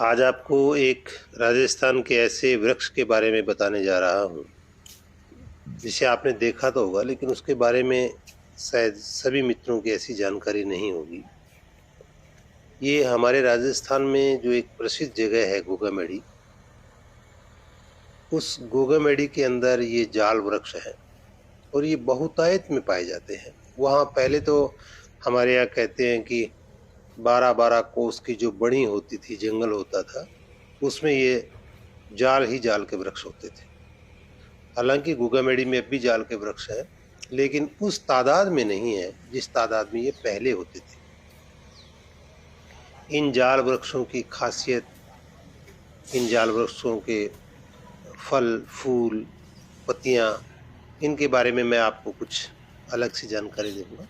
आज आपको एक राजस्थान के ऐसे वृक्ष के बारे में बताने जा रहा हूँ, जिसे आपने देखा तो होगा लेकिन उसके बारे में शायद सभी मित्रों की ऐसी जानकारी नहीं होगी। ये हमारे राजस्थान में जो एक प्रसिद्ध जगह है गोगामेड़ी, उस गोगामेड़ी के अंदर ये जाल वृक्ष है और ये बहुतायत में पाए जाते हैं। वहाँ पहले तो हमारे यहाँ कहते हैं कि 12-12 कोस की जो बड़ी होती थी, जंगल होता था, उसमें ये जाल ही जाल के वृक्ष होते थे। हालांकि गोगामेड़ी में अब भी जाल के वृक्ष हैं, लेकिन उस तादाद में नहीं है जिस तादाद में ये पहले होते थे। इन जाल वृक्षों की खासियत, इन जाल वृक्षों के फल, फूल, पत्तियाँ, इनके बारे में मैं आपको कुछ अलग से जानकारी दूंगा।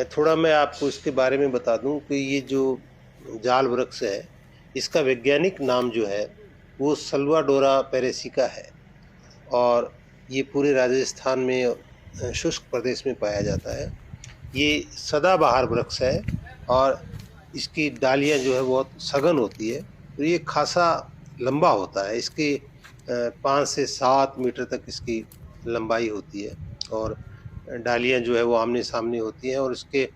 थोड़ा मैं आपको इसके बारे में बता दूं कि ये जो जाल वृक्ष है, इसका वैज्ञानिक नाम जो है वो सल्वाडोरा पेरेसिका है और ये पूरे राजस्थान में शुष्क प्रदेश में पाया जाता है। ये सदाबहार वृक्ष है और इसकी डालियाँ जो है बहुत सघन होती है, तो ये खासा लंबा होता है। इसकी 5 से 7 मीटर तक इसकी लंबाई होती है और डालियाँ जो है वो आमने सामने होती हैं और इसके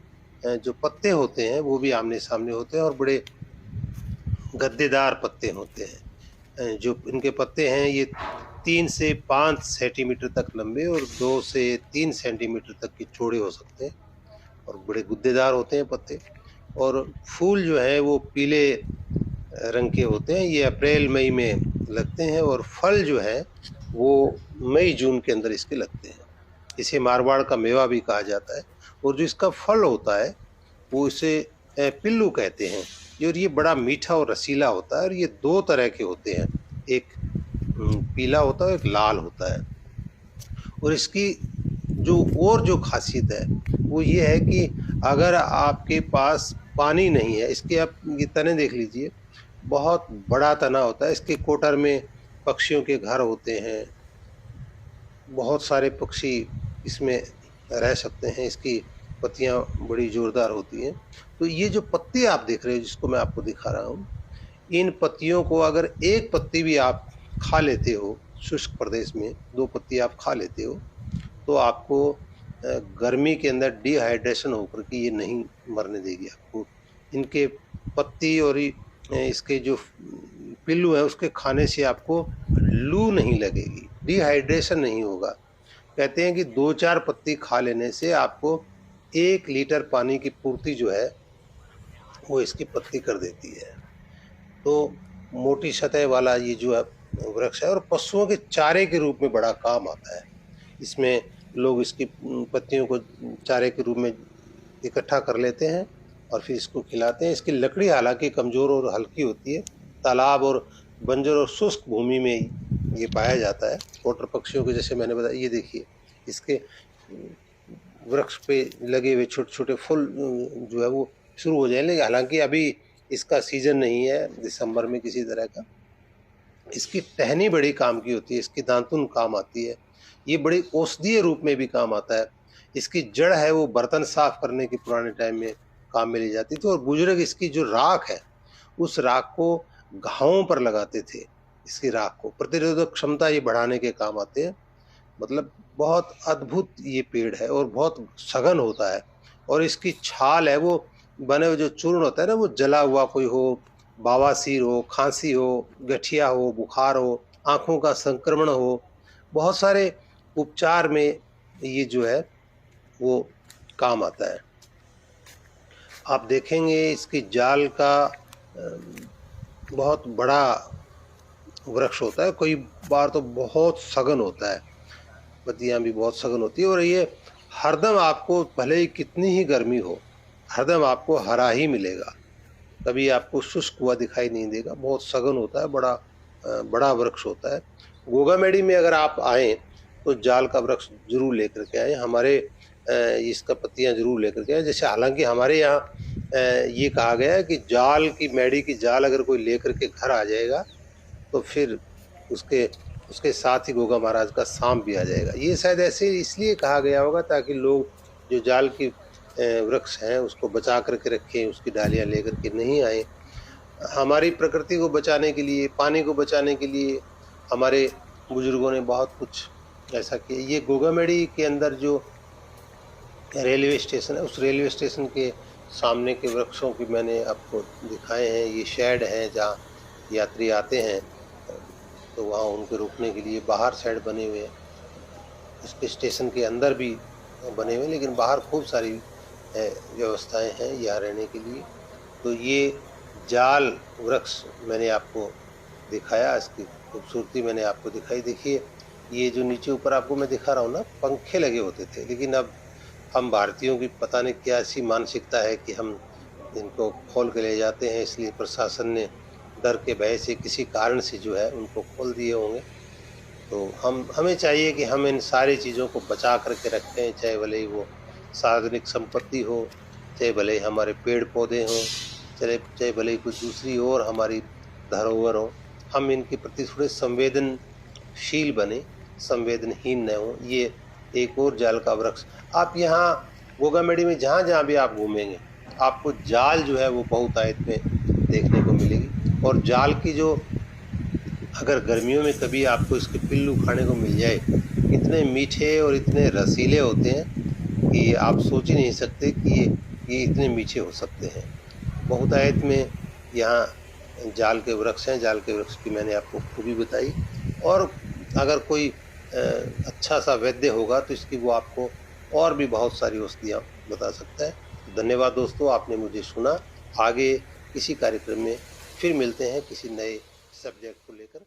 जो पत्ते होते हैं वो भी आमने सामने होते हैं और बड़े गद्देदार पत्ते होते हैं। जो इनके पत्ते हैं ये 3 से 5 सेंटीमीटर तक लंबे और 2 से 3 सेंटीमीटर तक के चौड़े हो सकते हैं और बड़े गुद्देदार होते हैं पत्ते। और फूल जो है वो पीले रंग के होते हैं। ये अप्रैल मई में लगते हैं और फल जो है वो मई जून के अंदर इसके लगते हैं। इसे मारवाड़ का मेवा भी कहा जाता है और जो इसका फल होता है वो इसे पिल्लू कहते हैं। और ये बड़ा मीठा और रसीला होता है और ये 2 तरह के होते हैं, एक पीला होता है, एक लाल होता है। और इसकी जो खासियत है वो ये है कि अगर आपके पास पानी नहीं है, इसके आप ये तने देख लीजिए, बहुत बड़ा तना होता है। इसके कोटर में पक्षियों के घर होते हैं, बहुत सारे पक्षी इसमें रह सकते हैं। इसकी पत्तियां बड़ी जोरदार होती हैं। तो ये जो पत्ती आप देख रहे हो, जिसको मैं आपको दिखा रहा हूँ, इन पत्तियों को अगर एक पत्ती भी आप खा लेते हो, शुष्क प्रदेश में 2 पत्ती आप खा लेते हो, तो आपको गर्मी के अंदर डिहाइड्रेशन होकर के ये नहीं मरने देगी आपको। इनके पत्ती और इसके जो पिल्लू है उसके खाने से आपको लू नहीं लगेगी, डिहाइड्रेशन नहीं होगा। कहते हैं कि 2-4 पत्ती खा लेने से आपको 1 लीटर पानी की पूर्ति जो है वो इसकी पत्ती कर देती है। तो मोटी सतह वाला ये जो है वृक्ष है और पशुओं के चारे के रूप में बड़ा काम आता है। इसमें लोग इसकी पत्तियों को चारे के रूप में इकट्ठा कर लेते हैं और फिर इसको खिलाते हैं। इसकी लकड़ी हालांकि कमज़ोर और हल्की होती है। तालाब और बंजर और शुष्क भूमि में ये पाया जाता है। ओटर पक्षियों के जैसे मैंने बताया, ये देखिए इसके वृक्ष पे लगे हुए छोटे छोटे फूल जो है वो शुरू हो जाएंगे। हालांकि अभी इसका सीजन नहीं है, दिसंबर में किसी तरह का। इसकी टहनी बड़ी काम की होती है, इसकी दांतुन काम आती है। ये बड़ी औषधीय रूप में भी काम आता है। इसकी जड़ है वो बर्तन साफ करने के पुराने टाइम में काम में ली जाती थी और बुजुर्ग इसकी जो राख है उस राख को घावों पर लगाते थे। इसकी राख को प्रतिरोधक क्षमता ये बढ़ाने के काम आते हैं। मतलब बहुत अद्भुत ये पेड़ है और बहुत सघन होता है। और इसकी छाल है वो बने हुए जो चूर्ण होता है ना, वो जला हुआ कोई हो, बवासीर हो, खांसी हो, गठिया हो, बुखार हो, आँखों का संक्रमण हो, बहुत सारे उपचार में ये जो है वो काम आता है। आप देखेंगे इसकी जाल का बहुत बड़ा वृक्ष होता है, कई बार तो बहुत सघन होता है, पत्तियाँ भी बहुत सघन होती है और ये हरदम आपको, भले ही कितनी ही गर्मी हो, हरदम आपको हरा ही मिलेगा, कभी आपको शुष्क हुआ दिखाई नहीं देगा। बहुत सघन होता है, बड़ा वृक्ष होता है। गोगामेड़ी में अगर आप आएँ तो जाल का वृक्ष जरूर लेकर के आएँ, हमारे इसका पत्तियाँ जरूर लेकर के आएँ। जैसे हालांकि हमारे यहाँ ये कहा गया है कि जाल की, मेड़ी की जाल अगर कोई लेकर के घर आ जाएगा तो फिर उसके साथ ही गोगा महाराज का सांप भी आ जाएगा। ये शायद ऐसे इसलिए कहा गया होगा ताकि लोग जो जाल की वृक्ष हैं उसको बचा करके रखें, उसकी डालियाँ लेकर के नहीं आए। हमारी प्रकृति को बचाने के लिए, पानी को बचाने के लिए हमारे बुजुर्गों ने बहुत कुछ ऐसा किया। ये गोगामेडी के अंदर जो रेलवे स्टेशन है, उस रेलवे स्टेशन के सामने के वृक्षों की मैंने आपको दिखाए हैं। ये शेड हैं जहाँ यात्री आते हैं, तो वहाँ उनके रुकने के लिए बाहर शेड बने हुए हैं। इसके स्टेशन के अंदर भी बने हुए हैं, लेकिन बाहर खूब सारी व्यवस्थाएं हैं यहाँ रहने के लिए। तो ये जाल वृक्ष मैंने आपको दिखाया, इसकी खूबसूरती मैंने आपको दिखाई। देखिए, ये जो नीचे ऊपर आपको मैं दिखा रहा हूँ ना, पंखे लगे होते थे, लेकिन अब हम भारतीयों की पता नहीं क्या ऐसी मानसिकता है कि हम इनको खोल के ले जाते हैं, इसलिए प्रशासन ने डर के भय से किसी कारण से जो है उनको खोल दिए होंगे। तो हमें चाहिए कि हम इन सारी चीज़ों को बचा करके रखें, चाहे भले ही वो सार्वजनिक संपत्ति हो, चाहे भले ही हमारे पेड़ पौधे हों, चाहे भले ही कुछ दूसरी और हमारी धरोहर हो। हम इनके प्रति थोड़े संवेदनशील बने, संवेदनहीन न हों। ये एक और जाल का वृक्ष, आप यहाँ गोगामेडी में जहाँ जहाँ भी आप घूमेंगे, आपको जाल जो है वो बहुतायत में देखने को मिलेगी। और जाल की जो, अगर गर्मियों में कभी आपको इसके पिल्लू खाने को मिल जाए, इतने मीठे और इतने रसीले होते हैं कि आप सोच ही नहीं सकते कि ये इतने मीठे हो सकते हैं। बहुतायत में यहाँ जाल के वृक्ष हैं। जाल के वृक्ष की मैंने आपको खूबी बताई, और अगर कोई अच्छा सा वैद्य होगा तो इसकी वो आपको और भी बहुत सारी औषधियाँ बता सकता है। धन्यवाद दोस्तों, आपने मुझे सुना। आगे किसी कार्यक्रम में फिर मिलते हैं किसी नए सब्जेक्ट को लेकर।